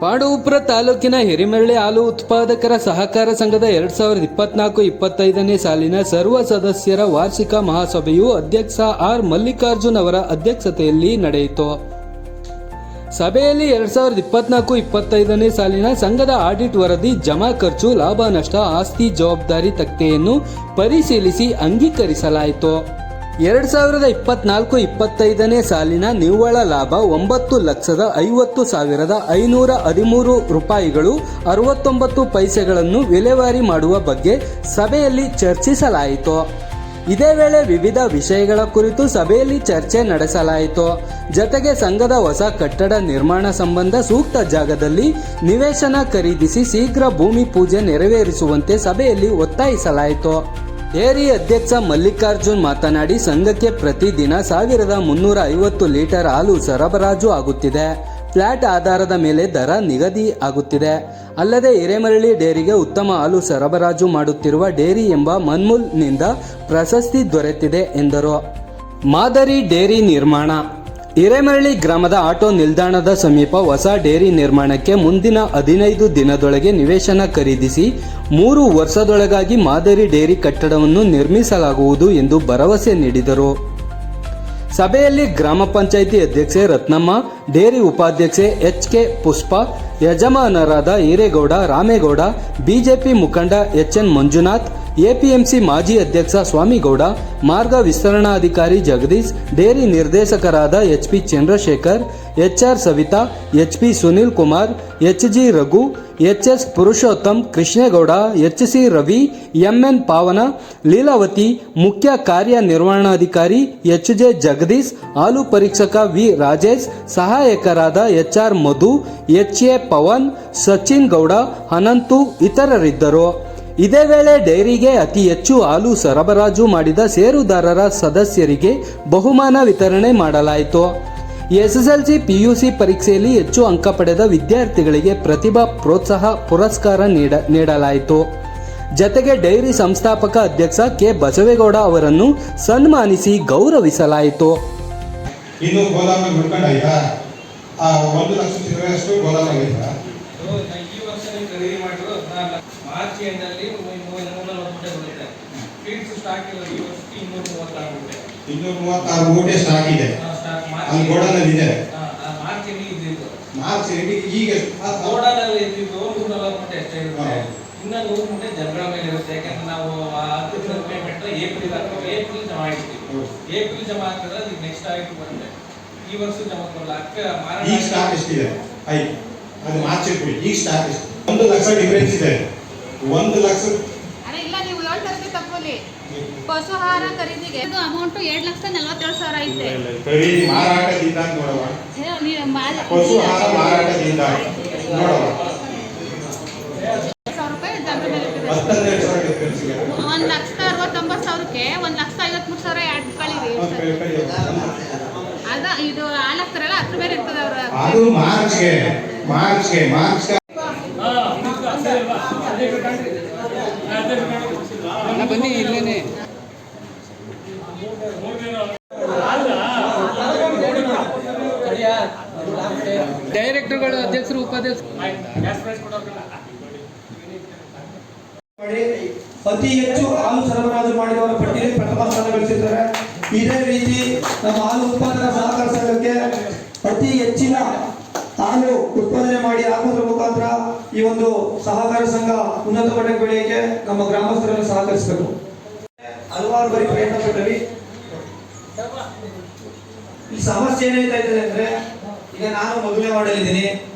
ಪಾಂಡವಪುರ ತಾಲೂಕಿನ ಹಿರೇಮರಳಿ ಹಾಲು ಉತ್ಪಾದಕರ ಸಹಕಾರ ಸಂಘದ 2024-25ನೇ ಸಾಲಿನ ಸರ್ವ ಸದಸ್ಯರ ವಾರ್ಷಿಕ ಮಹಾಸಭೆಯು ಅಧ್ಯಕ್ಷ ಆರ್ ಮಲ್ಲಿಕಾರ್ಜುನ್ ಅವರ ಅಧ್ಯಕ್ಷತೆಯಲ್ಲಿ ನಡೆಯಿತು. ಸಭೆಯಲ್ಲಿ 2024-25ನೇ ಸಾಲಿನ ಸಂಘದ ಆಡಿಟ್ ವರದಿ, ಜಮಾ ಖರ್ಚು, ಲಾಭ ನಷ್ಟ, ಆಸ್ತಿ ಜವಾಬ್ದಾರಿ ತಖ್ತೆಯನ್ನು ಪರಿಶೀಲಿಸಿ ಅಂಗೀಕರಿಸಲಾಯಿತು. 2024-25ನೇ ಸಾಲಿನ ನಿವ್ವಳ ಲಾಭ 9,50,513 ರೂಪಾಯಿಗಳು 69 ಪೈಸೆಗಳನ್ನು ವಿಲೇವಾರಿ ಮಾಡುವ ಬಗ್ಗೆ ಸಭೆಯಲ್ಲಿ ಚರ್ಚಿಸಲಾಯಿತು. ಇದೇ ವೇಳೆ ವಿವಿಧ ವಿಷಯಗಳ ಕುರಿತು ಸಭೆಯಲ್ಲಿ ಚರ್ಚೆ ನಡೆಸಲಾಯಿತು. ಜತೆಗೆ ಸಂಘದ ಹೊಸ ಕಟ್ಟಡ ನಿರ್ಮಾಣ ಸಂಬಂಧ ಸೂಕ್ತ ಜಾಗದಲ್ಲಿ ನಿವೇಶನ ಖರೀದಿಸಿ ಶೀಘ್ರ ಭೂಮಿ ಪೂಜೆ ನೆರವೇರಿಸುವಂತೆ ಸಭೆಯಲ್ಲಿ ಒತ್ತಾಯಿಸಲಾಯಿತು. ಡೇರಿ ಅಧ್ಯಕ್ಷ ಮಲ್ಲಿಕಾರ್ಜುನ್ ಮಾತನಾಡಿ, ಸಂಘಕ್ಕೆ ಪ್ರತಿದಿನ 1,350 ಲೀಟರ್ ಹಾಲು ಸರಬರಾಜು ಆಗುತ್ತಿದೆ. ಫ್ಲಾಟ್ ಆಧಾರದ ಮೇಲೆ ದರ ನಿಗದಿ ಆಗುತ್ತಿದೆ. ಅಲ್ಲದೆ ಹಿರೇಮರಳಿ ಡೇರಿಗೆ ಉತ್ತಮ ಹಾಲು ಸರಬರಾಜು ಮಾಡುತ್ತಿರುವ ಡೇರಿ ಎಂಬ ಮನ್ಮೂಲ್ನಿಂದ ಪ್ರಶಸ್ತಿ ದೊರೆತಿದೆ ಎಂದರು. ಮಾದರಿ ಡೇರಿ ನಿರ್ಮಾಣ. ಹಿರೇಮರಳಿ ಗ್ರಾಮದ ಆಟೋ ನಿಲ್ದಾಣದ ಸಮೀಪ ಹೊಸ ಡೇರಿ ನಿರ್ಮಾಣಕ್ಕೆ ಮುಂದಿನ 15 ದಿನದೊಳಗೆ ನಿವೇಶನ ಖರೀದಿಸಿ 3 ವರ್ಷದೊಳಗಾಗಿ ಮಾದರಿ ಡೇರಿ ಕಟ್ಟಡವನ್ನು ನಿರ್ಮಿಸಲಾಗುವುದು ಎಂದು ಭರವಸೆ ನೀಡಿದರು. ಸಭೆಯಲ್ಲಿ ಗ್ರಾಮ ಪಂಚಾಯಿತಿ ಅಧ್ಯಕ್ಷೆ ರತ್ನಮ್ಮ, ಡೇರಿ ಉಪಾಧ್ಯಕ್ಷೆ HK ಪುಷ್ಪ, ಯಜಮಾನರಾದ ಹಿರೇಗೌಡ, ರಾಮೇಗೌಡ, ಬಿಜೆಪಿ ಮುಖಂಡ HN ಮಂಜುನಾಥ್, APMC ಮಾಜಿ ಅಧ್ಯಕ್ಷ ಸ್ವಾಮಿಗೌಡ, ಮಾರ್ಗ ವಿಸ್ತರಣಾಧಿಕಾರಿ ಜಗದೀಶ್, ಡೇರಿ ನಿರ್ದೇಶಕರಾದ HP Chandrashekar, HR Savitha, HP Sunil Kumar, HG Raghu, HS Purushottam, Krishnegowda, HC Ravi, MN Pavana, Leelavathi, ಮುಖ್ಯ ಕಾರ್ಯನಿರ್ವಹಣಾಧಿಕಾರಿ HJ ಜಗದೀಶ್, ಹಾಲು ಪರೀಕ್ಷಕ V ರಾಜೇಶ್, ಸಹಾಯಕರಾದ HR ಮಧು, HA ಪವನ್, ಸಚಿನ್ ಗೌಡ, ಅನಂತು ಇತರರಿದ್ದರು. ಇದೇ ವೇಳೆ ಡೈರಿಗೆ ಅತಿ ಹೆಚ್ಚು ಹಾಲು ಸರಬರಾಜು ಮಾಡಿದ ಷೇರುದಾರರ ಸದಸ್ಯರಿಗೆ ಬಹುಮಾನ ವಿತರಣೆ ಮಾಡಲಾಯಿತು. SSLC PUC ಪರೀಕ್ಷೆಯಲ್ಲಿ ಹೆಚ್ಚು ಅಂಕ ಪಡೆದ ವಿದ್ಯಾರ್ಥಿಗಳಿಗೆ ಪ್ರತಿಭಾ ಪ್ರೋತ್ಸಾಹ ಪುರಸ್ಕಾರ ನೀಡಲಾಯಿತು. ಜತೆಗೆ ಡೈರಿ ಸಂಸ್ಥಾಪಕ ಅಧ್ಯಕ್ಷ K ಬಸವೇಗೌಡ ಅವರನ್ನು ಸನ್ಮಾನಿಸಿ ಗೌರವಿಸಲಾಯಿತು. ಮಾರ್ಚ್ ಎಂಡಲ್ಲಿ 340 ಮೂಟೆ ಬರುತ್ತೆ. ಫೀಡ್ಸ್ ಸ್ಟಾಕ್ ಇಲ್ಲ, ಈ ವರ್ಷಕ್ಕೆ 236 ಮೂಟೆ ಸ್ಟಾಕ್ ಇದೆ. ಅಲ್ಲಿ ಗೋಡನಲ್ಲಿ ಇದೆ. ಮಾರ್ಚ್ ಎಂಡಿಗೆ ಇದ್ದಿದ್ದು. ಮಾರ್ಚ್ ಎಂಡಿಗೆ ಈಗ ಗೋಡನಲ್ಲಿ ಇದ್ದಿದ್ದು 140 ಮೂಟೆ ಅಷ್ಟೇ ಇರುತ್ತೆ. ಇನ್ನ 100 ಮೂಟೆ ಜನಗಳ ಮೇಲೆ ಇರುತ್ತೆ. ಯಾಕಂದ್ರೆ ನಾವು 10 ದಿನದ ಪೇಮೆಂಟ್ ಏಪ್ರಿಲ್ ಜಮಾ ಮಾಡಿರ್ತೀವಿ. ಏಪ್ರಿಲ್ ಜಮಾ ಹಾಕಿದ್ರೆ ಅದು ನೆಕ್ಸ್ಟ್ ಆಗಿ ಬರುತ್ತೆ. ಈ ವರ್ಷ ಜಮಾ ಕೊಡಲ್ಲ. ಈಗ ಸ್ಟಾಕ್ ಎಷ್ಟಿದೆ? ಅದು ಮಾರ್ಚ್ ಕೊಡಿ. ಈಗ ಸ್ಟಾಕ್ ಎಷ್ಟು? 1 ಲಕ್ಷ ಡಿಫರೆನ್ಸ್ ಇದೆ. 1 ಲಕ್ಷ ಇಲ್ಲ, ನೀವು ಹೇಳ್ತಿರೋದು ತಪ್ಪಲ್ಲಿ. ಪಶು ಆಹಾರ ಖರೀದಿಗೆ ಅಮೌಂಟ್ 2,47,000 ಐತೆ. ಖರೀದಿ ಮಾರಾಟದಿಂದ ನೋಡವ. ಪಶು ಆಹಾರ ಮಾರಾಟದಿಂದ ನೋಡವ. 1,000 ರೂಪಾಯಿ ಜನರ ಮೇಲೆ ಇದೆ. 12,000 ಡಿಫರೆನ್ಸ್ ಇದೆ. 1,69,000ಕ್ಕೆ 1,53,000 ಆಡ್ ಕಳಿರಿ. ಅದ ಇದು ಹಾಲಕ್ಕರಲ್ಲ ಅದ್ರ ಮೇಲೆ ಇರ್ತದೆ ಅವರ. ಅದು ಮಾರ್ಚ್ಗೆ ಬನ್ನಿ ಇಲ್ಲೇನೆ. ಡೈರೆಕ್ಟರ್ಗಳು, ಅಧ್ಯಕ್ಷರು, ಉಪಾಧ್ಯಕ್ಷರು ಅತಿ ಹೆಚ್ಚು ಹಾಲು ಸರಬರಾಜು ಮಾಡಿದವರ ಪಟ್ಟಿಯಲ್ಲಿ ಪ್ರಥಮ ಸ್ಥಾನ ಗಳಿಸಿದ್ದಾರೆ. ಇದೇ ರೀತಿ ನಮ್ಮ ಹಾಲು ಉತ್ಪಾದನಾ ಸಹಕಾರ ಸಂಘಕ್ಕೆ ಅತಿ ಹೆಚ್ಚಿನ ಹಾಲು ಉತ್ಪಾದನೆ ಮಾಡಿ ಹಾಕೋದ್ರ ಮುಖಾಂತರ ಈ ಒಂದು ಸಹಕಾರ ಸಂಘ ಉನ್ನತ ಮಟ್ಟಕ್ಕೆ ಬೆಳೆಯಕ್ಕೆ ನಮ್ಮ ಗ್ರಾಮಸ್ಥರನ್ನು ಸಹಕರಿಸಬೇಕು. ಹಲವಾರು ಬಾರಿ ಪ್ರಯತ್ನ ಪಟ್ಟವಿ. ಈ ಸಮಸ್ಯೆ ಏನಾಯ್ತಾ ಇದೆ ಅಂದ್ರೆ, ಈಗ ನಾನು ಮೊದಲನೇ ವಾರ್ಡಲ್ಲಿದ್ದೀನಿ.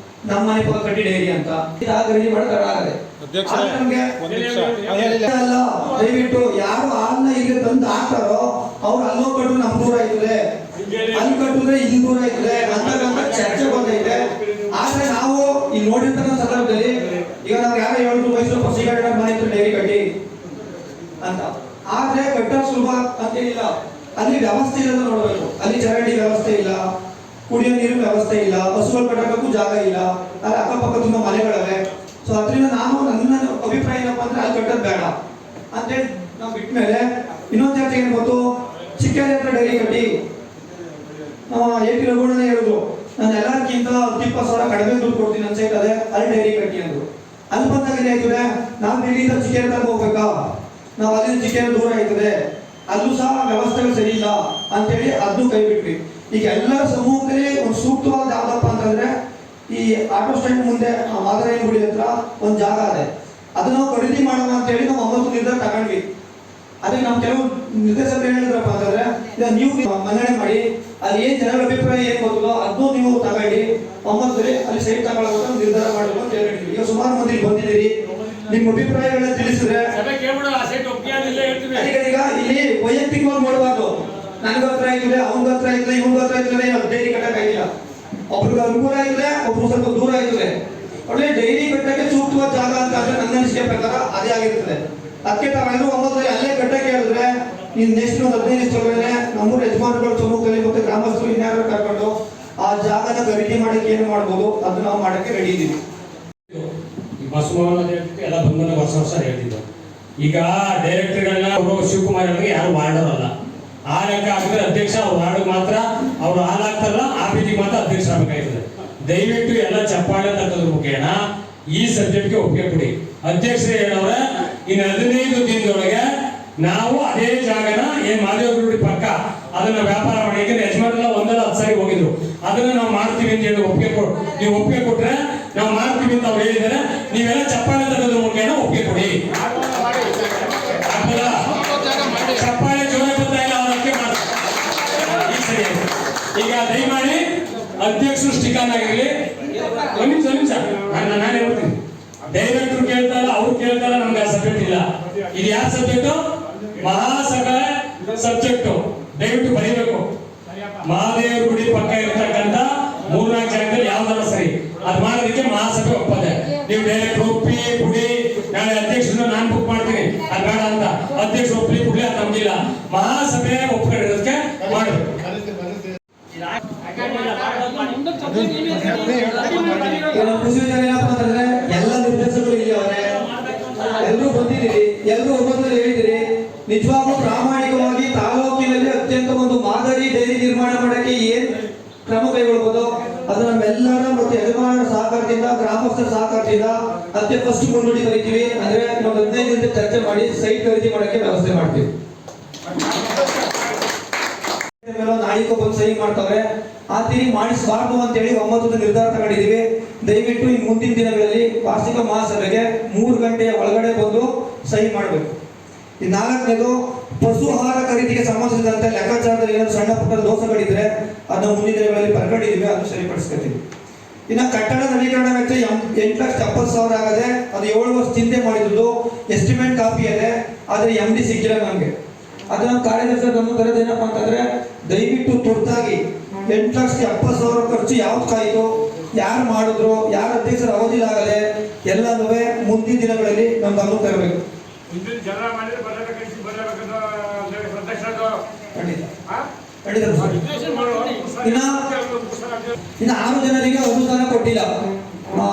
ನಮ್ಮ ಮನೆ ಪಕ್ಕ ಕಟ್ಟಿ ಡೈರಿ ಅಂತ ರೆಡಿ ಮಾಡೋದಾಗದೆ. ದಯವಿಟ್ಟು ಯಾರು ಹಾಲನ್ನ ಇಲ್ಲಿ ತಂದು ಹಾಕ್ತಾರೋ ಅವ್ರು ಅಲ್ಲೋ ಕಟ್ಟು ನಮ್ ದೂರ ಆಯ್ತದೆ, ಅಲ್ಲಿ ಕಟ್ಟಿದ್ರೆ ಇಲ್ಲಿ ದೂರ ಆಯ್ತದೆ ಅಂತಕ್ಕಂಥ ಚರ್ಚೆ ಬಂದೈತೆ. ಆದ್ರೆ ನಾವು ಇಲ್ಲಿ ನೋಡಿರ್ತಕ್ಕಂಥ ಸಂದರ್ಭದಲ್ಲಿ ಈಗ ನಾವು ಯಾರೋ ಹೇಳಿದ್ರು ಮೈಸೂರು ಪಸಿಗಡೆ ಮನೆ ಡೈರಿ ಕಟ್ಟಿ ಅಂತ. ಆದ್ರೆ ಕಟ್ಟೋದು ಸುಲಭ ಅಂತೇನಿಲ್ಲ. ಅಲ್ಲಿ ವ್ಯವಸ್ಥೆ ಇರೋದು ನೋಡ್ಬೇಕು. ಅಲ್ಲಿ ಚರಂಡಿ ವ್ಯವಸ್ಥೆ ಇಲ್ಲ, ಕುಡಿಯೋ ನೀರಿನ ವ್ಯವಸ್ಥೆ ಇಲ್ಲ, ಹಸುಗಳು ಕಟ್ಟಬೇಕು ಜಾಗ ಇಲ್ಲ, ಅಲ್ಲಿ ಅಕ್ಕಪಕ್ಕ ತುಂಬಾ ಮನೆಗಳಿವೆ. ಸೊ ಅದರಿಂದ ನನ್ನ ಅಭಿಪ್ರಾಯ ಏನಪ್ಪ ಅಂದ್ರೆ ಅಲ್ಲಿ ಕಟ್ಟೋದು ಬೇಡ ಅಂತೇಳಿ ನಾವು ಬಿಟ್ಟ ಮೇಲೆ ಇನ್ನೊಂದು ಜಾತಿ ಏನ್ ಗೊತ್ತು, ಚಿಕ್ಕ ಡೈರಿ ಕಟ್ಟಿ AP ರಘುವಣ್ಣನೇ ಹೇಳಿದ್ರು, ನಾನು ಎಲ್ಲರಿಗಿಂತ 10-20 ಸಾವಿರ ಕಡಿಮೆ ದುಡ್ಡು ಕೊಡ್ತೀನಿ ಅಂತ ಸೈಟ್ ಅದೇ ಅಲ್ಲಿ ಡೈರಿ ಕಟ್ಟಿ ಅಂದ್ರು. ಅಲ್ಲಿ ಬಂದಾಗ ಏನಾಯ್ತದೆ, ನಾವು ಇಲ್ಲಿಂದ ಚಿಕನ್ ತನಕ ಹೋಗ್ಬೇಕಾ, ನಾವು ಅಲ್ಲಿಂದ ಚಿಕನ್ ದೂರ ಆಯ್ತದೆ, ಅಲ್ಲೂ ಸಹ ವ್ಯವಸ್ಥೆಗಳು ಸರಿ ಇಲ್ಲ ಅಂತೇಳಿ ಅದನ್ನು ಕೈ ಬಿಟ್ವಿ. ಈಗ ಎಲ್ಲರ ಸಮೂಹದಲ್ಲಿ ಒಂದು ಸೂಕ್ತವಾದ ಯಾವ್ದಪ್ಪ ಅಂತಂದ್ರೆ ಈ ಆಟೋ ಸ್ಟ್ಯಾಂಡ್ ಮುಂದೆ ಮಾದರಾಯನ ಗುಡಿ ಹತ್ರ ಒಂದು ಜಾಗ ಇದೆ, ಅದನ್ನ ನಾವು ಖರೀದಿ ಮಾಡೋಣ ಅಂತೇಳಿ ನಾವು 9 ನಿರ್ಧಾರ ತಗೊಂಡ್ವಿ. ಅದಕ್ಕೆ ನಾವು ಕೆಲವು ನಿರ್ದೇಶಕರು ಹೇಳಿದ್ರಪ್ಪ ಅಂತಂದ್ರೆ ನೀವು ಮನ್ನಣೆ ಮಾಡಿ ಅಲ್ಲಿ ಏನ್ ಜನರ ಅಭಿಪ್ರಾಯ ಏನ್ ಗೊತ್ತೋ ಅದನ್ನು ನೀವು ತಗೊಂಡು 9 ಅಲ್ಲಿ ಸೈಟ್ ತಗೊಳ್ಳೋದು ನಿರ್ಧಾರ ಮಾಡಬೇಕು ಅಂತ ಹೇಳಿದ್ವಿ. ಈಗ ಸುಮಾರು ಮಂದಿ ಬಂದಿದ್ದೀರಿ, ನಿಮ್ಮ ಅಭಿಪ್ರಾಯಗಳನ್ನ ತಿಳಿಸಿದ್ರೆ ಈಗ ಇಲ್ಲಿ ವೈಯಕ್ತಿಕವಾಗಿ ನೋಡಬಾರ್ದು. ನನಗ ಹತ್ರ ಆಯ್ತದೆ, ಅವನ ಹತ್ರ ಆಯ್ತದೆ, ಇವನ ಹತ್ರ ಆಯ್ತದೆ, ಡೈರಿ ಕಟ್ಟಕ್ ಆಗಿಲ್ಲ. ಒಬ್ರಿಗೆ ಅನುಕೂಲ ಆಯ್ತದೆ, ಒಬ್ರು ಸ್ವಲ್ಪ ದೂರ ಆಯ್ತದೆ. ಒಳ್ಳೆ ಡೈರಿ ಕಟ್ಟಕ್ಕೆ ಸೂಕ್ತವಾದ ಜಾಗ ಅಂತ ಆದ್ರೆ ನನ್ನ ಅನಿಸಿಕೆ ಪ್ರಕಾರ ಅದೇ ಆಗಿರ್ತದೆ. ಅದಕ್ಕೆ ತಾವೆಲ್ಲರೂ 9 ಅಲ್ಲೇ ಕಟ್ಟಕ್ಕೆ ಹೇಳಿದ್ರೆ ನೀನ್ ನೆಕ್ಸ್ಟ್ ಒಂದು 15 ದಿವಸದೊಳಗಡೆ ನಮ್ಮೂರ ಯಜಮಾನರುಗಳ ಸಮ್ಮುಖದಲ್ಲಿ ಮತ್ತೆ ಗ್ರಾಮಸ್ಥರು ಇನ್ಯಾರು ಕರ್ಕೊಂಡು ಆ ಜಾಗನ ಖರೀದಿ ಮಾಡಕ್ಕೆ ಏನು ಮಾಡ್ಬೋದು ಅದನ್ನ ನಾವು ಮಾಡಕ್ಕೆ ರೆಡಿ ಇದ್ದೀವಿ. ಬಸವಣ್ಣ ಎಲ್ಲ ಬಂಧನ ವರ್ಷ ಹೇಳ್ತಿದ್ದು. ಈಗ ಡೈರೆಕ್ಟರ್ಗಳನ್ನ ಅವರು ಶಿವಕುಮಾರ್ ಅವರಿಗೆ ಯಾರು ವಾರ್ಡರ್ ಅಲ್ಲ, ಆ ಲೆಕ್ಕ ಹಾಕಿದ್ರೆ ಅಧ್ಯಕ್ಷ ಅವ್ರ ವಾರ್ಡ್ ಮಾತ್ರ ಅವ್ರು ಹಾಲಾಗ್ತಾರಲ್ಲ ಆ ಬೀದಿಗೆ ಮಾತ್ರ ಅಧ್ಯಕ್ಷ ಆಗಬೇಕಾಗ್ತದೆ. ದಯವಿಟ್ಟು ಎಲ್ಲ ಚಪ್ಪಾಳೆ ತಟ್ಟೋದ್ರ ಮುಖೇನ ಈ ಸಬ್ಜೆಕ್ಟ್ಗೆ ಒಪ್ಪಿಗೆ ಕೊಡಿ. ಅಧ್ಯಕ್ಷರೇ ಹೇಳವ್ರೆ ಇನ್ನು 15 ದಿನದೊಳಗೆ ನಾವು ಅದೇ ಜಾಗನ ಏನ್ ಮಾದೇವಗುಡಿ ಪಕ್ಕ ಅದನ್ನ ವ್ಯಾಪಾರ ಮಾಡಿ, ಯಾಕಂದ್ರೆ ಯಜಮಾನೆಲ್ಲ 1-10 ಸಾರಿ ಹೋಗಿದ್ರು, ಅದನ್ನ ನಾವು ಮಾಡ್ತೀವಿ ಅಂತ ಹೇಳಿ ಒಪ್ಪಿಗೆ ನೀವು ಒಪ್ಪಿಗೆ ಕೊಟ್ರೆ ನಾವು ಮಾಡ್ತೀವಿ ಅಂತ ಅವ್ರು ಹೇಳಿದ್ದಾರೆ. ನೀವೆಲ್ಲ ಚಪ್ಪಾಳೆ ತಟ್ಟೋದ್ರ ಮುಖೇನ ಒಪ್ಪಿಗೆ ಕೊಡಿ. ಚಪ್ಪಾಳೆ ಜೋರ ಗೊತ್ತಾಗಿಲ್ಲ ಅವರಕ್ಕೆ ಈ ಸರಿ. ಈಗ ದಯಮಾಡಿ ಅಧ್ಯಕ್ಷರು ಸ್ಟಿಕನ್ ಆಗಿರಲಿ. ಒಂದು ನಿಮಿಷ ನಾನು ಹೇಳ್ತೀನಿ. ಡೈರೆಕ್ಟರ್ ಕೇಳ್ತಾರ, ಅವ್ರು ಕೇಳ್ತಾರ, ನಮ್ಗೆ ಆ ಸಬ್ಜೆಕ್ಟ್ ಇಲ್ಲ. ಇದು ಯಾವ ಸಬ್ಜೆಕ್ಟು? ಮಹಾಸಭೆ ಸಬ್ಜೆಕ್ಟು. ದಯವಿಟ್ಟು ಬರೀಬೇಕು. ಮಹಾದೇವ್ರ ಗುಡಿ ಪಕ್ಕ ಇರ್ತಕ್ಕಂಥ 3-4 ಜಾಗದಲ್ಲಿ ಯಾವ್ದಾರ ಸರಿ ಅದ್ ಮಾಡೋದಕ್ಕೆ ಮಹಾಸಭೆ ಒಪ್ಪದೆ. ನೀವು ಡೈರೆಕ್ಟ್ ಒಪ್ಪಿ ಗುಡಿ ನಾಳೆ ಅಧ್ಯಕ್ಷರನ್ನ ನಾನು ಬುಕ್ ಮಾಡ್ತೀನಿ ಅದ್ ಬೇಡ ಅಂತ ಅಧ್ಯಕ್ಷರು ಒಪ್ಪಲಿ ಬಿಡ್ಲಿ ಅದು ನಮ್ಗಿಲ್ಲ. ಮಹಾಸಭೆ ಒಪ್ಕೊಂಡಿರೋದಕ್ಕೆ ಮಾಡಬೇಕು. ಎಲ್ಲ ನಿರ್ದೇಶಕರು ಇಲ್ಲಿ ಅವರೇ, ಎಲ್ಲರೂ ಬಂದಿದ್ದೀರಿ, ಎಲ್ಲರೂ ಒಬ್ಬೊಬ್ಬರು ಹೇಳಿದಿರಿ. ನಿಜವಾಗ್ಲೂ ಪ್ರಾಮಾಣಿಕವಾಗಿ ತಾಲೂಕಿನಲ್ಲಿ ಅತ್ಯಂತ ಒಂದು ಮಾದರಿ ಡೈರಿ ನಿರ್ಮಾಣ ಮಾಡಕ್ಕೆ ಏನ್ ಕ್ರಮ ಕೈಗೊಳ್ಬಹುದು ಅದು ನಮ್ಮೆಲ್ಲರ ಮತ್ತು ಯಜಮಾನರ ಸಹಕಾರದಿಂದ, ಗ್ರಾಮಸ್ಥರ ಸಹಕಾರದಿಂದ ಅತ್ಯ ಫಸ್ಟ್ ಮುನ್ನುಡಿ ಬರೀತೀವಿ. ಅಂದ್ರೆ ಒಂದು 15 ದಿನದ ಚರ್ಚೆ ಮಾಡಿ ಸೈಟ್ ಖರೀದಿ ಮಾಡಕ್ಕೆ ವ್ಯವಸ್ಥೆ ಮಾಡ್ತೀವಿ. ನಾಯಕ ಬಂದು ಸಹಿ ಮಾಡ್ತವ್ರೆ, ಆ ತೀರಿ ಮಾಡಿಸಬಾರ್ದು ಅಂತ ಹೇಳಿ 9 ನಿರ್ಧಾರ ತಗೊಂಡಿದ್ದೀವಿ. ದಯವಿಟ್ಟು ಈ ಮುಂದಿನ ದಿನಗಳಲ್ಲಿ ವಾರ್ಷಿಕ ಮಹಾಸಭೆಗೆ 3 ಗಂಟೆಯ ಒಳಗಡೆ ಬಂದು ಸಹಿ ಮಾಡಬೇಕು. ಈ 4ನೇದು ಪಶು ಆಹಾರ ಖರೀದಿಗೆ ಸಂಬಂಧಿಸಿದಂತೆ ಲೆಕ್ಕಾಚಾರದಲ್ಲಿ ಏನಾದ್ರು ಸಣ್ಣ ಪುಟ್ಟ ದೋಷಗಳಿದ್ರೆ ಅದನ್ನ ಮುಂದಿನ ದಿನಗಳಲ್ಲಿ ಬರ್ಕೊಂಡಿದ್ದೀವಿ, ಅದನ್ನು ಸರಿಪಡಿಸ್ಕೊತೀವಿ. ಇನ್ನು ಕಟ್ಟಡ ನವೀಕರಣ ವೆಚ್ಚ 8,70,000 ಆಗದೆ, ಅದು 7 ವರ್ಷ ಹಿಂದೆ ಮಾಡಿದ್ದು ಎಸ್ಟಿಮೇಟ್ ಕಾಪಿ ಇದೆ, ಆದ್ರೆ MD ಸಿಕ್ಕಿಲ್ಲ ನಮ್ಗೆ. ಅದನ್ನ ಕಾರ್ಯದರ್ಶಿ ನಮ್ಮ ತರದೇನಪ್ಪ ಅಂತಂದ್ರೆ ದಯವಿಟ್ಟು ತುರ್ತಾಗಿ 8,70,000 ಖರ್ಚು ಯಾವ್ದು ಕಾಯ್ತು, ಯಾರು ಮಾಡಿದ್ರು, ಯಾರ ಅಧ್ಯಕ್ಷರ ಅವಧಿಲಾಗದೆ ಎಲ್ಲನೂ ಮುಂದಿನ ದಿನಗಳಲ್ಲಿ ನಮ್ಮ ಗಮನ ತರಬೇಕು. ಇನ್ನು 6 ಜನರಿಗೆ ಅನುದಾನ ಕೊಟ್ಟಿಲ್ಲ.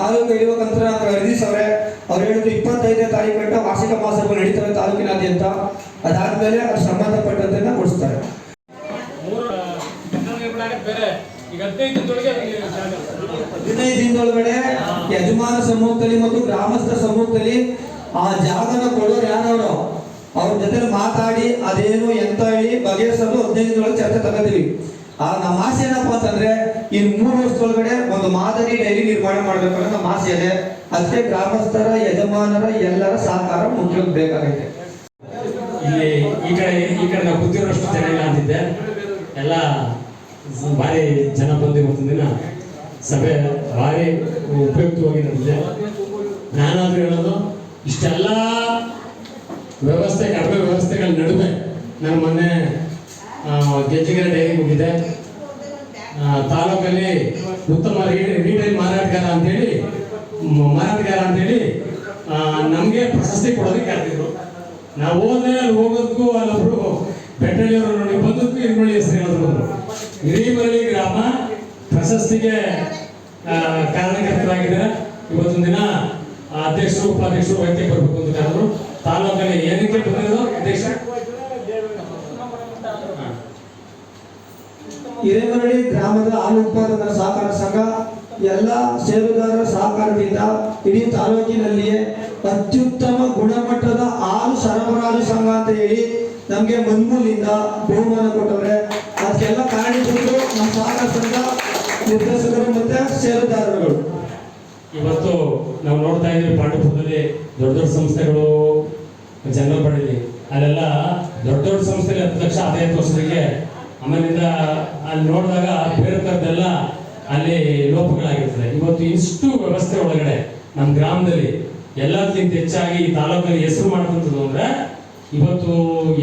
ಆರೋಗ್ಯ ಇರುವಂತ ಹರೀಶ್ ಅವರೇ ಅವ್ರು ಹೇಳಿದ್ರು 25ನೇ ತಾರೀಕು ಗಂಟ ವಾರ್ಷಿಕ ಮಹಾಸಭೆ ನಡೀತವೆ ತಾಲೂಕಿನಾದ್ಯಂತ. ಅದಾದ್ಮೇಲೆ ಅದು ಸಂಬಂಧಪಟ್ಟಂತೆ ಕೊಡಿಸ್ತಾರೆ. 15 ದಿನದೊಳಗಡೆ ಯಜಮಾನ ಸಮ್ಮುಖದಲ್ಲಿ ಮತ್ತು ಗ್ರಾಮಸ್ಥರ ಸಮ್ಮುಖದಲ್ಲಿ ಆ ಜಾಗನ ಕೊಡೋರು ಯಾರವರು ಅವ್ರ ಜೊತೆ ಮಾತಾಡಿ ಅದೇನು ಎಂತ ಹೇಳಿ ಬಗೆಹರಿಸೋದು 15 ದಿನದೊಳಗೆ ಚರ್ಚೆ ತಗೋತೀವಿ. ನಮ್ಮ ಆಸೆ ಏನಪ್ಪಾ ಅಂತಂದ್ರೆ ಇನ್ನು 3 ವರ್ಷದೊಳಗಡೆ ಒಂದು ಮಾದರಿ ಡೈರಿ ನಿರ್ಮಾಣ ಮಾಡ್ಬೇಕನ್ನೋ ನಮ್ಮ ಆಸೆ ಇದೆ. ಅದಕ್ಕೆ ಗ್ರಾಮಸ್ಥರ, ಯಜಮಾನರ ಎಲ್ಲರ ಸಹಕಾರ ಮುಖ್ಯವಾಗಿ ಬೇಕಾಗಿದೆ. ಇಲ್ಲಿ ಈ ಕಡೆ ನಾವು ಕೂತಿರೋಷ್ಟು ಜನ ಇಲ್ಲ ಅಂತಿದ್ದೆ, ಎಲ್ಲ ಭಾರಿ ಜನ ಬಂದು ಇವತ್ತಿನ ದಿನ ಸಭೆ ಭಾರಿ ಉಪಯುಕ್ತವಾಗಿ ನಡೆದಿದೆ. ನಾನಾದ್ರೂ ಹೇಳೋದು ಇಷ್ಟೆಲ್ಲ ಕಡಿಮೆ ವ್ಯವಸ್ಥೆಗಳ ನಡುವೆ ನಾನು ಮೊನ್ನೆ ಗೆಜ್ಜಿಗೆರೆ ಡೈರಿ ಹೋಗಿದ್ದೆ. ತಾಲೂಕಲ್ಲಿ ಉತ್ತಮ ರೀಟೈಲ್ ಮಾರಾಟಗಾರ ಅಂತೇಳಿ ನಮಗೆ ಪ್ರಶಸ್ತಿ ಕೊಡೋದಕ್ಕೆ ಕರೆದಿದ್ರು. ನಾವು ಹೋದ್ರೆ ಅಲ್ಲಿ ಹೋಗೋದಕ್ಕೂ ಅಲ್ಲೊಬ್ರು ಬೆಟ್ಟಳ್ಳಿಯವರು ನೋಡಿ ಬಂದಕ್ಕೂ ಹಿರಿಮಳ್ಳಿ ಹೆಸರು ಹೇಳಿದ್ರು. ಹಿರಿಮಳ್ಳಿ ಗ್ರಾಮ ಪ್ರಶಸ್ತಿಗೆ ಕಾರಣಕರ್ತರಾಗಿದ್ದಾರೆ. ಇವತ್ತೊಂದು ದಿನ ಅಧ್ಯಕ್ಷರು, ಉಪಾಧ್ಯಕ್ಷರು ವೈದ್ಯ ಬರಬೇಕು ಅಂತ ಕರೆದ್ರು. ತಾಲೂಕಲ್ಲಿ ಏನಕ್ಕೆ ಬಂದಿರೋದು ಅಧ್ಯಕ್ಷ? ಹಿರೇಮರಳಿ ಗ್ರಾಮದ ಹಾಲು ಉತ್ಪಾದಕರ ಸಹಕಾರ ಸಂಘ ಎಲ್ಲ ಷೇರುದಾರರ ಸಹಕಾರದಿಂದ ಇಡೀ ತಾಲೂಕಿನಲ್ಲಿಯೇ ಅತ್ಯುತ್ತಮ ಗುಣಮಟ್ಟದ ಹಾಲು ಸರಬರಾಜು ಸಂಘ ಅಂತ ಹೇಳಿ ನಮಗೆ ಮನ್ಮೂಲಿಂದ ಬಹುಮಾನ ಕೊಟ್ಟವ್ರೆ. ಅದಕ್ಕೆಲ್ಲ ಕಾರಣೀಭೂತರು ನಮ್ಮ ಸಹಕಾರ ಸಂಘ ನಿರ್ದೇಶಕರು ಮತ್ತೆ ಷೇರುದಾರರುಗಳು. ಇವತ್ತು ನಾವು ನೋಡ್ತಾ ಇದ್ದೀವಿ ಪಾಂಡವಪುರದಲ್ಲಿ ದೊಡ್ಡ ದೊಡ್ಡ ಸಂಸ್ಥೆಗಳು ಜನರಲ್ ಪಡೆದಿ ಅಲ್ಲೆಲ್ಲ ದೊಡ್ಡ ದೊಡ್ಡ ಸಂಸ್ಥೆಯಲ್ಲಿ 10 ಲಕ್ಷ ಆದಾಯ ತೋರಿಸೋದಕ್ಕೆ ಆಮೇಲಿಂದ ಅಲ್ಲಿ ನೋಡಿದಾಗ ಬೇರೆ ಥರದ್ದೆಲ್ಲ ಅಲ್ಲಿ ಲೋಪಗಳಾಗಿರ್ತದೆ. ಇವತ್ತು ಇಷ್ಟು ವ್ಯವಸ್ಥೆ ಒಳಗಡೆ ನಮ್ಮ ಗ್ರಾಮದಲ್ಲಿ ಎಲ್ಲದಕ್ಕಿಂತ ಹೆಚ್ಚಾಗಿ ಈ ತಾಲೂಕಲ್ಲಿ ಹೆಸರು ಮಾಡ್ತಂಥದ್ದು ಅಂದ್ರೆ ಇವತ್ತು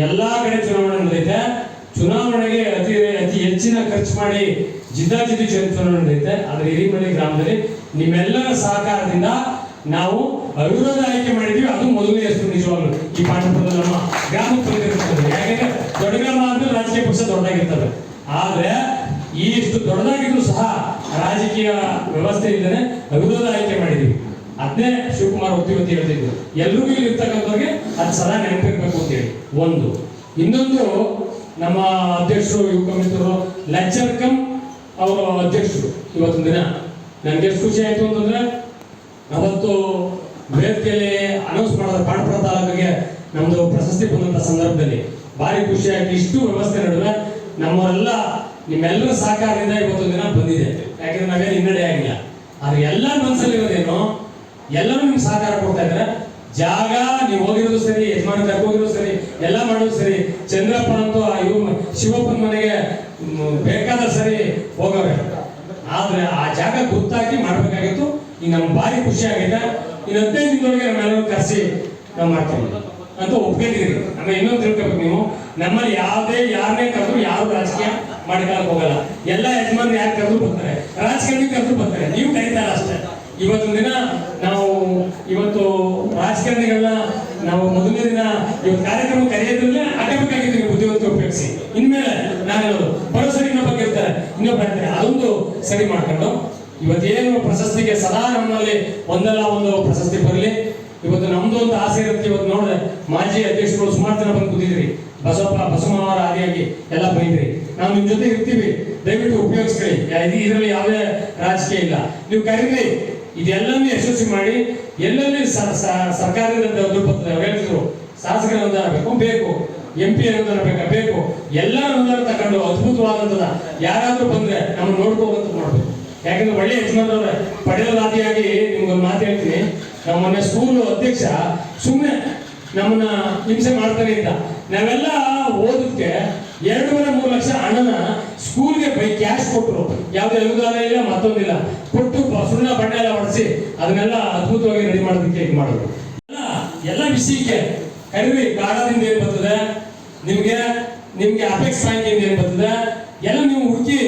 ಎಲ್ಲಾ ಕಡೆ ಚುನಾವಣೆ ನಡೆದೈತೆ. ಚುನಾವಣೆಗೆ ಅತಿ ಹೆಚ್ಚಿನ ಖರ್ಚು ಮಾಡಿ ಜಿದ್ದಾಜಿದ್ದಿ ಚುನಾವಣೆ ನಡೆಯುತ್ತೆ. ಆದ್ರೆ ಹಿರಿಮನೆ ಗ್ರಾಮದಲ್ಲಿ ನಿಮ್ಮೆಲ್ಲರ ಸಹಕಾರದಿಂದ ನಾವು ಅವಿರೋಧ ಆಯ್ಕೆ ಮಾಡಿದೀವಿ. ಅದು ಮೊದಲನೇ ಹೆಸರು ನಿಜವಾಗ್ಲು ಈ ಪಾಂಡವಪುರದ ನಮ್ಮ ಗ್ರಾಮಕ್ಕೆ ಬಂದಿರ್ತದೆ. ಯಾಕಂದ್ರೆ ದೊಡ್ಡ ಗ್ರಾಮ ಆದ್ಮೇಲೆ ರಾಜಕೀಯ ಪಕ್ಷ ದೊಡ್ಡದಾಗಿರ್ತವೆ. ಆದ್ರೆ ಇಷ್ಟು ದೊಡ್ಡದಾಗಿದ್ರು ಸಹ ರಾಜಕೀಯ ವ್ಯವಸ್ಥೆ ಇಲ್ಲದೆ ಅವಿರೋಧ ಆಯ್ಕೆ ಮಾಡಿದೀವಿ. ಅದನ್ನೇ ಶಿವಕುಮಾರ್ ಒತ್ತಿ ಹೇಳ್ತಿದ್ರು, ಎಲ್ರಿಗೂ ಇಲ್ಲಿ ಇರ್ತಕ್ಕಂಥವ್ರಿಗೆ ಅದು ಸದಾ ನೆನಪಿರ್ಬೇಕು ಅಂತೇಳಿ. ಒಂದು ಇನ್ನೊಂದು ನಮ್ಮ ಅಧ್ಯಕ್ಷರು ಯುವಕ ಮಿತ್ರರು ಲೆಕ್ಚರ್ ಕಮ್ ಅವರು ಅಧ್ಯಕ್ಷರು. ಇವತ್ತಿನ ದಿನ ನನ್ಗೆ ಎಷ್ಟು ಖುಷಿ ಆಯ್ತು ಅಂತಂದ್ರೆ ಅವತ್ತು ವೇದಿಕೆಯಲ್ಲಿ ಅನೌನ್ಸ್ ಮಾಡಿದ ಪಾಂಡವಪುರ ತಾಲೂಕಿಗೆ ನಮ್ದು ಪ್ರಶಸ್ತಿ ಬಂದಂತ ಸಂದರ್ಭದಲ್ಲಿ ಭಾರಿ ಖುಷಿ ಆಯ್ತು. ಇಷ್ಟು ವ್ಯವಸ್ಥೆ ನಡುವೆ ನಮ್ಮವರೆಲ್ಲ ನಿಮ್ಮೆಲ್ಲರ ಸಹಕಾರದಿಂದ ಇವತ್ತೊಂದು ದಿನ ಬಂದಿದೆ. ಯಾಕಂದ್ರೆ ನಾವೇನು ಹಿನ್ನಡೆ ಆಗಿಲ್ಲ. ಆದ್ರೆ ಎಲ್ಲ ಮನಸ್ಸಲ್ಲಿರೋದೇನು ಎಲ್ಲರೂ ನಿಮ್ಗೆ ಸಹಕಾರ ಕೊಡ್ತಾ ಇದ್ದಾರೆ. ಜಾಗ ನೀವು ಹೋಗಿರೋದು ಸರಿ, ಯಜಮಾನ ಕರ್ಕೋಗಿರೋದು ಸರಿ, ಎಲ್ಲ ಮಾಡೋದು ಸರಿ. ಚಂದ್ರಪ್ಪ ಅಂತೂ ಶಿವಪ್ಪನ ಮನೆಗೆ ಬೇಕಾದ ಸರಿ ಹೋಗವೆ. ಆದ್ರೆ ಆ ಜಾಗ ಗೊತ್ತಾಗಿ ಮಾಡ್ಬೇಕಾಗಿತ್ತು. ಈಗ ನಮ್ಗೆ ಭಾರಿ ಖುಷಿ ಆಗಿದೆ. ಇನ್ನು 15 ದಿನದೊಳಗೆ ನಮ್ಮೆಲ್ಲರೂ ಕರೆಸಿ ನಾವು ಮಾಡ್ತೀವಿ ಅಂತ ಒಪ್ಕೊಂಡಿದ್ದೀರಿ. ಆಮೇಲೆ ಇನ್ನೊಂದು ತಿಳ್ಕೊಬೇಕು, ನೀವು ನಮ್ಮಲ್ಲಿ ಯಾರನ್ನೇ ಕರೆದ್ರು ಯಾರು ರಾಜಕೀಯ ಮಾಡ್ಕೊಳಕ್ ಹೋಗಲ್ಲ. ಎಲ್ಲ ಯಜಮಾನ್ ಯಾರು ಕರೆದ್ರು ಬರ್ತಾರೆ, ರಾಜಕಾರಣಿ ಕರೆದ್ರು ಬರ್ತಾರೆ, ನೀವು ಕರೀತಾರ ಅಷ್ಟೇ. ಇವತ್ತಿನ ದಿನ ನಾವು ಇವತ್ತು ರಾಜಕಾರಣಿಗಳನ್ನ ನಾವು ಮೊದಲನೇ ದಿನ ಇವತ್ತು ಕಾರ್ಯಕ್ರಮ ಕರೆಯೋದ್ರಲ್ಲೇ ಆಟಬೇಕಾಗಿದ್ದೀವಿ ಬುದ್ಧಿವಂತ ಉಪಯೋಗಿಸಿ. ಇನ್ಮೇಲೆ ನಾನು ಹೇಳೋದು ಭರೋಸೆ ಇನ್ನೊಬ್ಬ ಇರ್ತಾರೆ, ಇನ್ನೊಬ್ಬ ಇರ್ತಾರೆ, ಅದೊಂದು ಸರಿ ಮಾಡ್ಕೊಂಡು ಇವತ್ತೇನು ಪ್ರಶಸ್ತಿಗೆ ಸದಾ ನಮ್ಮಲ್ಲಿ ಒಂದಲ್ಲ ಒಂದು ಪ್ರಶಸ್ತಿ ಬರಲಿ. ಇವತ್ತು ನಮ್ದು ಒಂದು ಆಸೆ ಇರುತ್ತೆ. ಇವತ್ತು ನೋಡಿದ್ರೆ ಮಾಜಿ ಅಧ್ಯಕ್ಷರು ಸುಮಾರು ಜನ ಬಂದು ಕೂತಿದ್ರಿ, ಬಸವಮಾವರ ಆದಿಯಾಗಿ ಎಲ್ಲ ಬಂದಿದ್ರಿ. ನಾವು ನಿಮ್ ಜೊತೆ ಇರ್ತೀವಿ, ದಯವಿಟ್ಟು ಉಪಯೋಗಿಸ್ಕೊಳ್ಳಿ. ಇದರಲ್ಲಿ ಯಾವುದೇ ರಾಜಕೀಯ ಇಲ್ಲ. ನೀವು ಕರೀರಿ, ಇದೆಲ್ಲವೂ ಯಶಸ್ವಿ ಮಾಡಿ. ಎಲ್ಲೆಲ್ಲಿ ಸರ್ಕಾರದಿಂದ ದುಡ್ಡು ಬರ್ತದೆ ಹೇಳ್ತಿದ್ರು, ಶಾಸಕರ ಅನುದಾನ ಬೇಕು, MP ಅನುದಾನ ಬೇಕು, ಎಲ್ಲ ಅನುದಾನ ತಗೊಂಡು ಅದ್ಭುತವಾದಂತದ ಯಾರಾದ್ರೂ ಬಂದ್ರೆ ನಮ್ಮ ನೋಡ್ಕೋಬೇಕಂತ ಮಾಡ್ಬೇಕು. ಯಾಕಂದ್ರೆ ಒಳ್ಳೆ ಯಜಮಾನವ್ರೆ ಪಡೆಯೋದಾದಿಯಾಗಿ ನಿಮ್ಗೊಂದು ಮಾತು ಹೇಳ್ತೀನಿ. ನಮ್ಮ ಮೊನ್ನೆ ಸ್ಕೂಲ್ ಅಧ್ಯಕ್ಷ ಸುಮ್ಮನೆ ನಮ್ಮನ್ನ ಹಿಂಸೆ ಮಾಡ್ತಾನೆ ಇದ್ದ. ನಾವೆಲ್ಲ ಓದಕ್ಕೆ 2.5-3 ಲಕ್ಷ ಹಣನ ಸ್ಕೂಲ್ಗೆ ಕ್ಯಾಶ್ ಕೊಟ್ಟರು. ಯಾವುದೇ ಅನುದಾನ ಇಲ್ಲ, ಮತ್ತೊಂದಿಲ್ಲ, ಕೊಟ್ಟು ಸುಣ್ಣ ಬಣ್ಣ ಎಲ್ಲ ಹೊಡಿಸಿ ಅದನ್ನೆಲ್ಲ ಅದ್ಭುತವಾಗಿ ರೆಡಿ ಮಾಡೋದಕ್ಕೆ ಇದು ಮಾಡೋದು. ಎಲ್ಲ ವಿಷಯಕ್ಕೆ ಕರೀರಿ. ಕಾಡದಿಂದ ಏನ್ ಬರ್ತದೆ ನಿಮ್ಗೆ ಅಪೆಕ್ಸ್ ಬ್ಯಾಂಕ್ ಏನ್ ಬರ್ತದೆ ಎಲ್ಲ ನೀವು ಹುಡುಕಿ.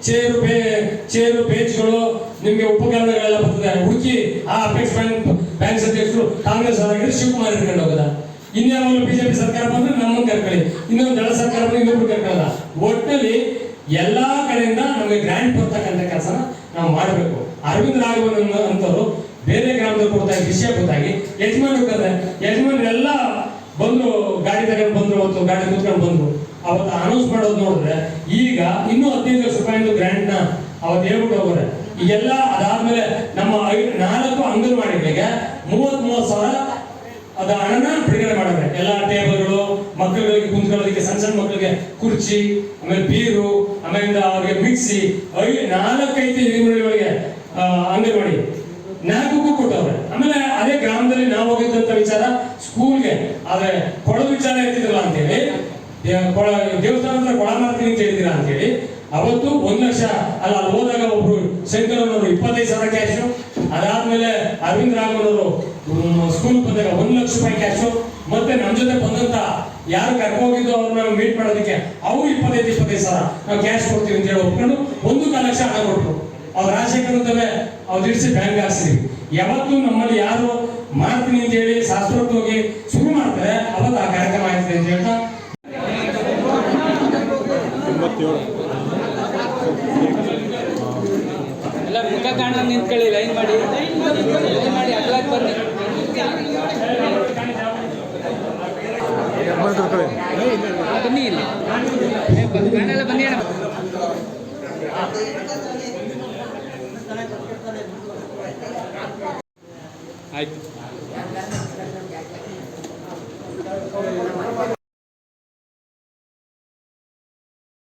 ಚೇರು ಬೇಚ್ಗಳು ನಿಮ್ಗೆ ಉಪಕರಣಗಳೆಲ್ಲ ಬರ್ತದೆ ಹುಡುಕಿ. ಆ ಅಪೆಕ್ಸ್ ಬ್ಯಾಂಕ್ ಅಧ್ಯಕ್ಷರು ಕಾಂಗ್ರೆಸ್ ಅವರಾಗಿದ್ರೆ ಶಿವಕುಮಾರ್ ಇಟ್ಕೊಂಡು ಹೋಗೋದ. ಇನ್ಯಾವ ಬಿಜೆಪಿ ಸರ್ಕಾರ ಬಂದ್ರೆ ನಮ್ಮನ್ನು ಕರ್ಕೊಳ್ಳಿ, ಇನ್ನೊಂದು ದಳ ಸರ್ಕಾರ ಬಂದ್ರೆ ಇನ್ನೊಬ್ರು ಕರ್ಕೊಳ್ಳಲ್ಲ. ಒಟ್ಟಲ್ಲಿ ಎಲ್ಲಾ ಕಡೆಯಿಂದ ನಮಗೆ ಗ್ರಾಂಟ್ ಬರ್ತಕ್ಕಂಥ ಕೆಲಸನ ನಾವು ಮಾಡಬೇಕು. ಅರವಿಂದ್ ರಾಘವನ್ ಅಂತವರು ಬೇರೆ ಗ್ರಾಮದಲ್ಲಿ ಕೊಡ್ತಾ ವಿಷಯ ಗೊತ್ತಾಗಿ ಯಜಮಾನರೆಲ್ಲ ಬಂದ್ರು, ಗಾಡಿ ತಗೊಂಡು ಬಂದ್ರು, ಅವತ್ತು ಗಾಡಿ ಕೂತ್ಕೊಂಡು ಬಂದ್ರು. ಅವತ್ತು ಅನೌನ್ಸ್ ಮಾಡೋದು ನೋಡಿದ್ರೆ ಈಗ ಇನ್ನೂ 15 ಲಕ್ಷ ರೂಪಾಯಿ ಗ್ರಾಂಟ್ ನ ಅವತ್ತು ಹೇಳ್ಬಿಟ್ಟು ಹೋಗೋರೆ. ಈಗೆಲ್ಲ ಅದಾದ್ಮೇಲೆ ನಮ್ಮ 4 ಅಂಗನವಾಡಿಗಳಿಗೆ 30 ಸಾವಿರ ಅದ ಹಣನ ಬಿಡುಗಡೆ ಮಾಡಿದ್ರೆ ಎಲ್ಲ ಟೇಬಲ್ಗಳು, ಮಕ್ಕಳಿಗೆ ಕುಂತ್ಕೊಳ್ಳೋದಕ್ಕೆ ಸಣ್ಣ ಮಕ್ಕಳಿಗೆ ಕುರ್ಚಿ, ಆಮೇಲೆ ಬೀರು, ಆಮೇಲೆ ಅವ್ರಿಗೆ ಮಿಕ್ಸಿ 4-5 ಹಿರಿಮನೆಗಳಿಗೆ ಅಂಗನವಾಡಿ 4ಕ್ಕೂ ಕೊಟ್ಟವ್ರೆ. ಆಮೇಲೆ ಅದೇ ಗ್ರಾಮದಲ್ಲಿ ನಾವು ಹೋಗಿದ್ದಂತ ವಿಚಾರ ಸ್ಕೂಲ್ಗೆ ಆದ್ರೆ ಕೊಳದ ವಿಚಾರ ಇರ್ತಿದ್ರಲ್ಲ ಅಂತೇಳಿ ದೇವಸ್ಥಾನ ಹತ್ರ ಕೊಳ ಮಾಡ್ತೀನಿ ಅಂತ ಹೇಳಿದಿರಾ ಅಂತೇಳಿ ಅವತ್ತು 1 ಲಕ್ಷ ಅಲ್ಲ, ಅಲ್ಲಿ ಹೋದಾಗ ಒಬ್ರು ಶಂಕರನವರು 25 ಸಾವಿರ ಕ್ಯಾಶು, ಅದಾದ್ಮೇಲೆ ಅರವಿಂದ್ ರಾಘವನವರು ಸ್ಕೂಲ್ ಬಂದಾಗ 1 ಲಕ್ಷ ರೂಪಾಯಿ ಕ್ಯಾಶು, ಮತ್ತೆ ನಮ್ಮ ಜೊತೆ ಬಂದಂತ ಯಾರು ಕರ್ಕೋಗಿದ್ದು ಅವ್ರನ್ನ ಮೀಟ್ ಮಾಡೋದಕ್ಕೆ ಅವ್ರು 25 ಸಾವಿರ ನಾವು ಕ್ಯಾಶ್ ಕೊಡ್ತೀವಿ ಅಂತ ಹೇಳಿ ಒಪ್ಕೊಂಡು 1.25 ಲಕ್ಷ ಹಣ ಕೊಟ್ಟರು. ಅವ್ರ ರಾಜಶೇಖರ್ ಅಂತವೇ ಅವ್ರು ಇಡಿಸಿ ಬ್ಯಾಂಕ್ ಹಾಕ್ಸಿದೀವಿ. ಯಾವತ್ತು ನಮ್ಮಲ್ಲಿ ಯಾರು ಮಾಡ್ತೀನಿ ಅಂತ ಹೇಳಿ ಶಾಸ್ತ್ರೋಕ್ತವಾಗಿ ಶುರು ಮಾಡ್ತಾರೆ ಅವತ್ತು ಆ ಕಾರ್ಯಕ್ರಮ ಆಗ್ತದೆ ಅಂತ ಹೇಳ್ತಾ ಎಲ್ಲ ಮುಖ ಕಾಣ ನಿಂತ್ಕೊಳ್ಳಿ, ಲೈನ್ ಮಾಡಿ ಅಗ್ಲಕ್ಕೆ ಬನ್ನಿ. ಬನ್ನಿ ಇಲ್ಲಿ ಬನ್ನಿ ಅಣ್ಣ. ಆಯ್ತು